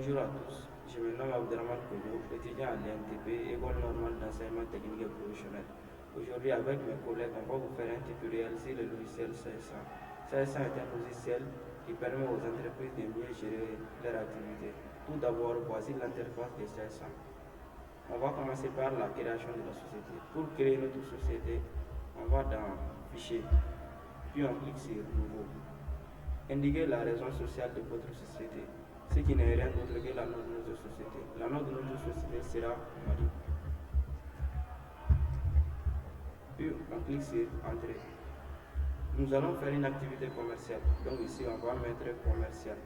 Bonjour à tous, je me nomme Abdelrahman Kojo, étudiant à l'INTP, École normale d'enseignement technique et professionnel. Aujourd'hui, avec mes collègues, on va vous faire un tutoriel sur le logiciel CS100. CS100 est un logiciel qui permet aux entreprises de mieux gérer leur activité. Tout d'abord, voici l'interface de CS100. On va commencer par la création de la société. Pour créer notre société, on va dans Fichier, puis on clique sur Nouveau. Indiquez la raison sociale de votre société, ce qui n'est rien d'autre que la nom de notre société. La nom de notre société sera Mali. Puis on clique sur Entrée. Nous allons faire une activité commerciale. Donc ici on va mettre commercial.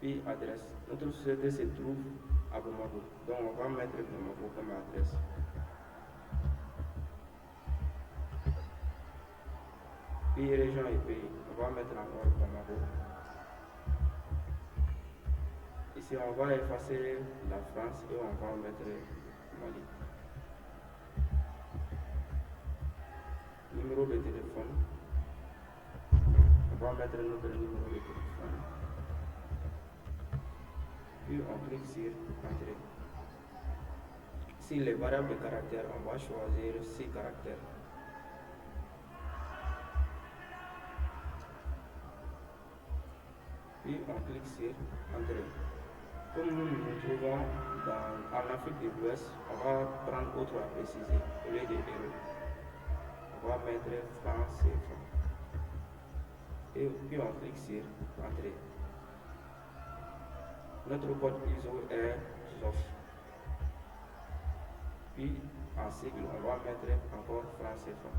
Puis adresse. Notre société se trouve à Bamako. Donc on va mettre Bamako comme adresse. Puis région et pays. On va mettre encore Bamako. Ici, on va effacer la France et on va mettre Mali. Numéro de téléphone. On va mettre notre numéro de téléphone. Puis on clique sur Entrée. Ici, les variables de caractère, on va choisir 6 caractères. Puis on clique sur Entrée. Comme nous nous trouvons en Afrique de l'Ouest, on va prendre autre à préciser au lieu de euros. On va mettre francs CFA. Et puis on clique sur Entrée. Notre code ISO est SOF. Puis en sigle, on va mettre encore francs CFA.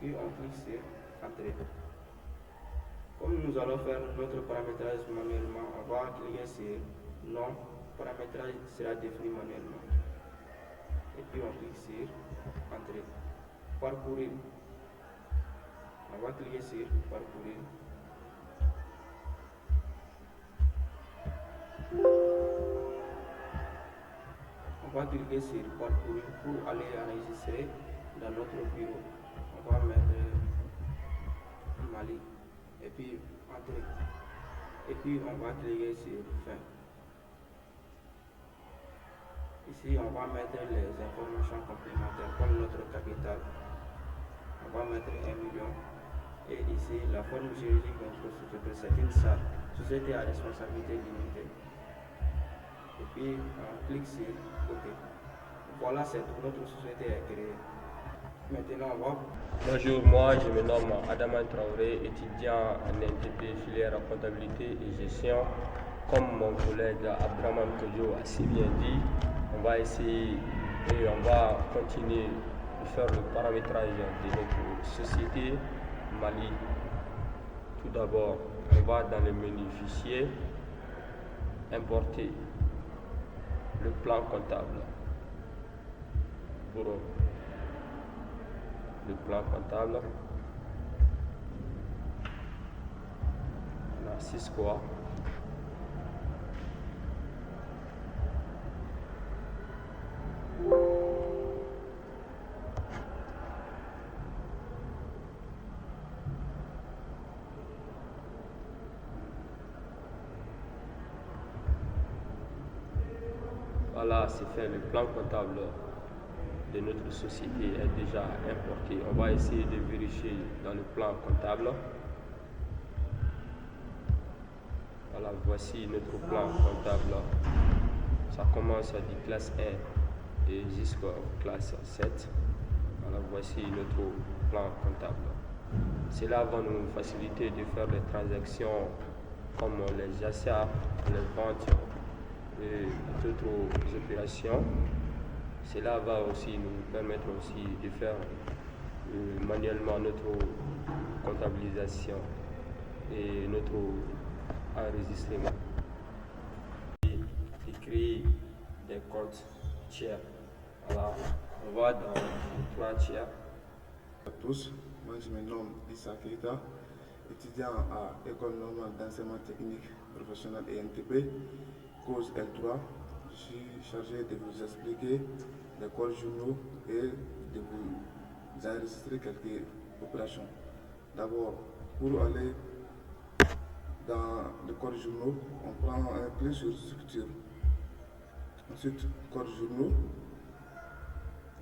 Puis on clique sur Entrée. Comme nous allons faire notre paramétrage manuellement, on va cliquer sur Non, paramétrage sera défini manuellement. Et puis on clique sur Entrée. Parcourir. On va cliquer sur Parcourir. On va cliquer sur Parcourir pour aller enregistrer dans notre bureau. On va mettre Mali. Et puis Entrée. Et puis on va cliquer sur Fin. Ici on va mettre les informations complémentaires comme notre capital. On va mettre 1 million. Et ici la forme juridique de notre société, c'est une SAR, société à responsabilité limitée. Et puis on clique sur OK. Voilà, c'est tout, notre société est créée. Maintenant, on va. Bonjour, moi je me nomme Adama Traoré, étudiant en NTP filière comptabilité et gestion. Comme mon collègue Abdelrahman Kojo a si bien dit, on va essayer et on va continuer de faire le paramétrage de notre société Mali. Tout d'abord, on va dans le menu Fichier, importer le plan comptable. Bureau. Le plan comptable. On a 6 quoi. Voilà, c'est fait. Le plan comptable de notre société est déjà importé. On va essayer de vérifier dans le plan comptable. Voilà, voici notre plan comptable. Ça commence du classe 1 et jusqu'à classe 7. Voilà, voici notre plan comptable. Cela va nous faciliter de faire des transactions comme les achats, les ventes et d'autres opérations. Cela va aussi nous permettre aussi de faire manuellement notre comptabilisation et notre enregistrement. Et créer des comptes tiers. Voilà, on va dans les 3 tiers. À tous, moi je me nomme Issa Keita, étudiant à École normale d'enseignement technique professionnel et NTP, cause L3. Je suis chargé de vous expliquer les codes journaux et de vous enregistrer quelques opérations. D'abord, pour aller dans le code journaux, on prend un clic sur structure. Ensuite, code journaux,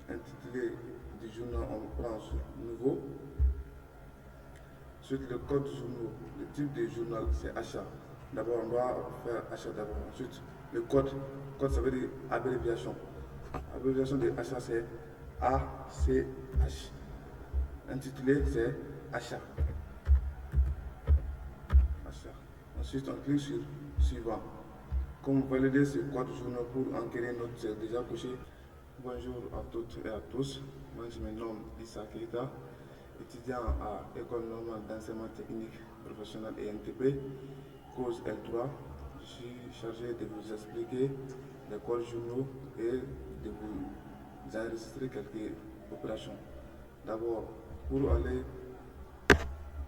intitulé du journal, on prend sur nouveau. Ensuite, le code journaux, le type de journal, c'est achat. D'abord, on doit faire achat d'abord. Ensuite, le code ça veut dire abréviation. L'abréviation de achat, c'est ACH. Intitulé, c'est achat. Ensuite, on clique sur suivant. Comme valider ce code journal pour enquérir notre c'est déjà couché. Bonjour à toutes et à tous. Moi, je me nomme Issa Keita, étudiant à École normale d'enseignement technique professionnel et NTP, cause L3. Je suis chargé de vous expliquer les codes journaux et de vous enregistrer quelques opérations. D'abord, pour aller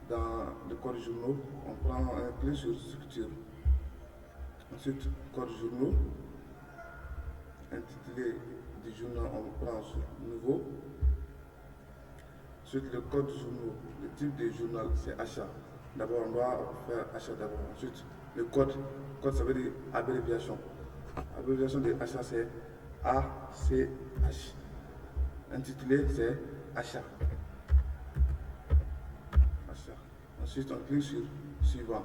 dans le code journaux, on prend un clic sur structure. Ensuite, code journaux, intitulé du journal, on prend sur nouveau. Ensuite, le code journaux, le type de journal, c'est achat. D'abord, on doit faire achat d'abord. Ensuite, le code ça veut dire abréviation. L'abréviation de achat, c'est ACH. Intitulé, c'est achat. Ensuite, on clique sur suivant.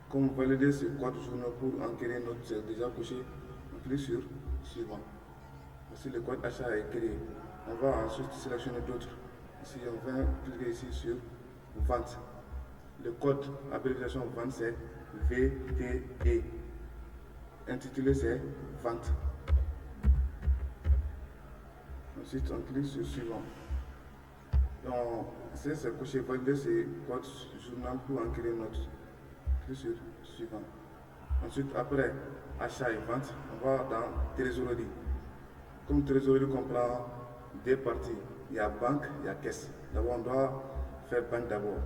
Comme valider ce code journal pour enquérir notre c'est déjà couché, on clique sur suivant. Voici le code achat est créé. On va ensuite sélectionner d'autres. Ici, on va cliquer ici sur vente. Le code abréviation vente, c'est VTE. Intitulé, c'est vente. Ensuite, on clique sur suivant. Donc, c'est coché valider ce code journal pour enquérir notre. Clique sur suivant. Ensuite, après achat et vente, on va dans trésorerie. Comme trésorerie comprend deux parties, il y a banque, il y a caisse. D'abord, on doit faire banque d'abord.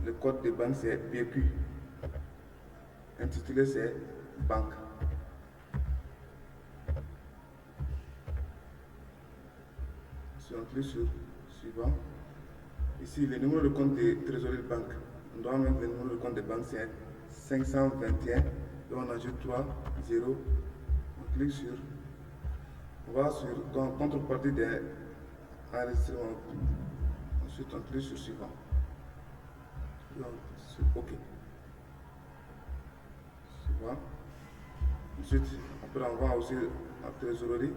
Le code de banque, c'est BQ. Intitulé, c'est banque. Si on clique sur suivant, ici, le numéro de compte de trésorerie de banque, on doit mettre le numéro de compte de banque, c'est 521, et on ajoute 3, 0, on clique sur, on va sur contrepartie des enregistrements, ensuite on clique sur suivant, donc sur OK, suivant, ensuite après on va aussi à trésorerie,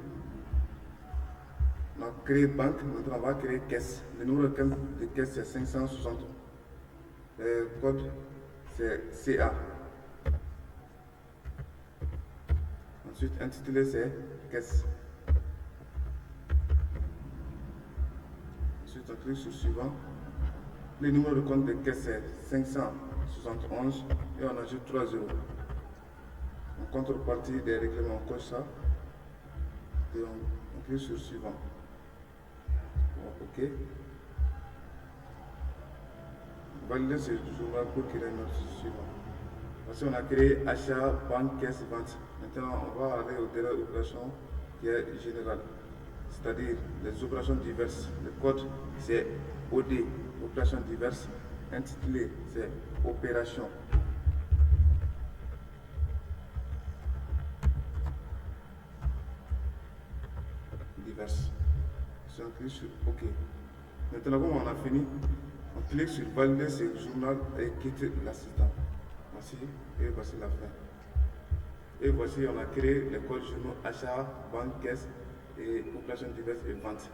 on a créé banque, maintenant on va créer caisse, le numéro de caisse c'est 560, le code c'est CA. Ensuite, intitulé c'est caisse. Ensuite, on clique sur suivant. Le numéro de compte de caisse c'est 571 et on ajoute 3 0. En contrepartie des règlements, on coche ça et on clique sur suivant. Bon, OK. Valider ce journal pour créer notre suivant. Voici, on a créé achat, banque, caisse, vente. Maintenant, on va aller aux dernières opérations qui est générale, c'est-à-dire les opérations diverses. Le code, c'est OD, opérations diverses. Intitulé, c'est opération. Diverses. Si on clique sur OK. Maintenant, comme on a fini, on clique sur valider ce journal et quitter l'assistant. Voici, et voici la fin. Et voici, on a créé les codes journaux achat, banque, caisse et opérations diverses et ventes.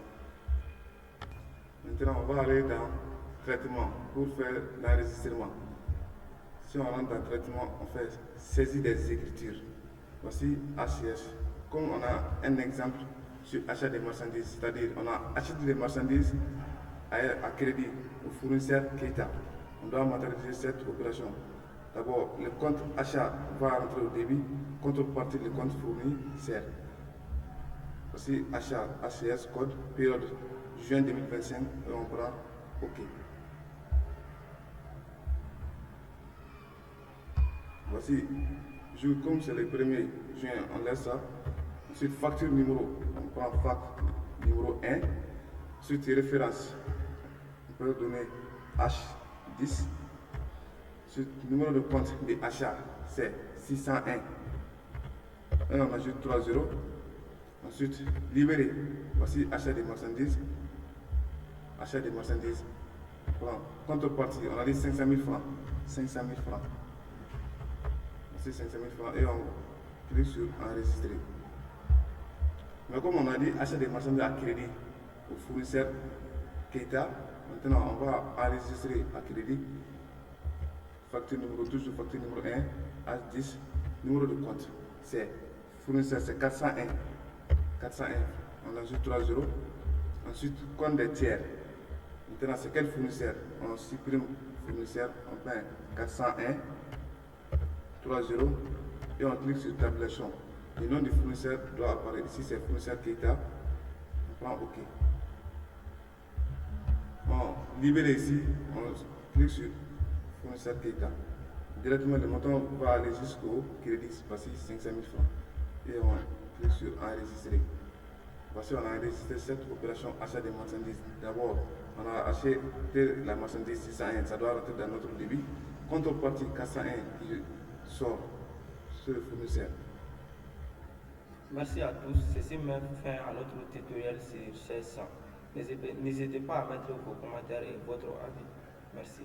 Maintenant, on va aller dans traitement pour faire l'enregistrement. Si on rentre dans traitement, on fait saisie des écritures. Voici ACH. Comme on a un exemple sur achat des marchandises, c'est-à-dire on a acheté des marchandises à crédit au fournisseur Keita. On doit matérialiser cette opération. D'abord, le compte achat va rentrer au débit, contrepartie le compte fourni sert. Voici achat ACS code, période juin 2025 et on prend OK. Voici, comme c'est le 1er juin, on laisse ça. Ensuite, facture numéro, on prend fac numéro 1. Ensuite, référence. On peut donner H10. Ensuite, numéro de compte de achat, c'est 601. Et on ajoute 3 zéros. Ensuite, libéré. Voici achat des marchandises. Achat des marchandises. Contrepartie, on a dit 500 000 francs. 500 000 francs. Voici 500 000 francs et on clique sur enregistrer. Mais comme on a dit achat des marchandises à crédit au fournisseur Keita, maintenant on va enregistrer à crédit. Facture numéro 12 ou facture numéro 1, H10, numéro de compte. C'est fournisseur, c'est 401. 401, on ajoute 3 euros. Ensuite, compte des tiers. Maintenant, c'est quel fournisseur? On supprime fournisseur, on peint 401, 3 euros et on clique sur tabulation. Le nom du fournisseur doit apparaître ici, c'est fournisseur Keita. On prend OK. On libère ici, on clique sur fournisseur Keita. Directement, le montant va aller jusqu'au crédit, voici 500 000 francs. Et on clique sur enregistrer. Voici, on a enregistré cette opération achat des marchandises. D'abord, on a acheté la marchandise 601, ça doit rentrer dans notre débit. Contrepartie 401 qui sort sur le fournisseur. Merci à tous. Ceci met fin à notre tutoriel sur 1600. N'hésitez pas à mettre vos commentaires et votre avis. Merci.